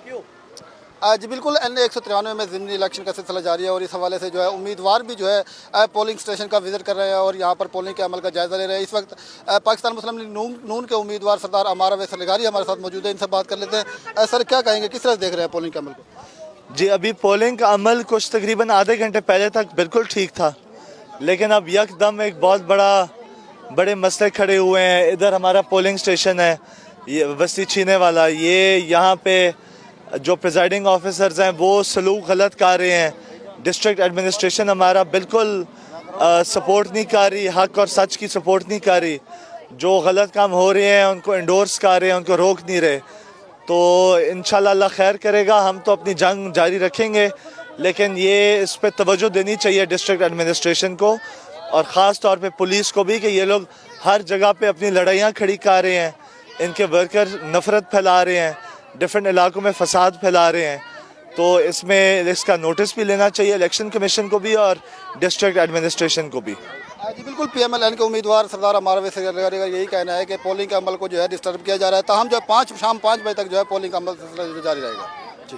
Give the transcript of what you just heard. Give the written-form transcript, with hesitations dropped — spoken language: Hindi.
क्यों? जी बिल्कुल, एन 193 में ज़िमनी इलेक्शन का सिलसिला जारी है और इस हवाले से जो है उम्मीदवार भी जो है पोलिंग स्टेशन का विजिट कर रहे हैं और यहाँ पर पोलिंग के अमल का जायज़ा ले रहे हैं। इस वक्त पाकिस्तान मुस्लिम लीग नून के उम्मीदवार सरदार अमार अवैस अलगारी हमारे साथ मौजूद है, इनसे बात कर लेते हैं। सर, क्या कहेंगे, किस तरह से देख रहे हैं पोलिंग के अमल को? जी, अभी पोलिंग का अमल कुछ तकरीबन आधे घंटे पहले तक बिल्कुल ठीक था, लेकिन अब यकदम एक बहुत बड़े मसले खड़े हुए हैं। इधर हमारा पोलिंग स्टेशन है, ये वसी छीने वाला, ये यहाँ पे जो प्रिजाइडिंग ऑफिसर्स हैं वो सलूक गलत कर रहे हैं। डिस्ट्रिक्ट एडमिनिस्ट्रेशन हमारा बिल्कुल सपोर्ट नहीं कर रही, हक और सच की सपोर्ट नहीं कर रही। जो गलत काम हो रहे हैं उनको इंडोर्स कर रहे हैं, उनको रोक नहीं रहे। तो इंशाल्लाह अल्लाह खैर करेगा, हम तो अपनी जंग जारी रखेंगे, लेकिन ये इस पे तवज्जो देनी चाहिए डिस्ट्रिक्ट एडमिनिस्ट्रेशन को और ख़ास तौर पे पुलिस को भी कि ये लोग हर जगह पे अपनी लड़ाइयाँ खड़ी कर रहे हैं। इनके वर्कर नफ़रत फैला रहे हैं, डिफरेंट इलाकों में फसाद फैला रहे हैं। तो इसमें इसका नोटिस भी लेना चाहिए इलेक्शन कमीशन को भी और डिस्ट्रिक्ट एडमिनिस्ट्रेशन को भी। जी बिल्कुल, PMLN के उम्मीदवार सरदार अमार अवैस अलगारी का यही कहना है कि पोलिंग के अमल को जो है डिस्टर्ब किया जा रहा है। तो हम जो है शाम 5 बजे तक जो है पोलिंग का अमल सिलसिला जारी रहेगा। जी।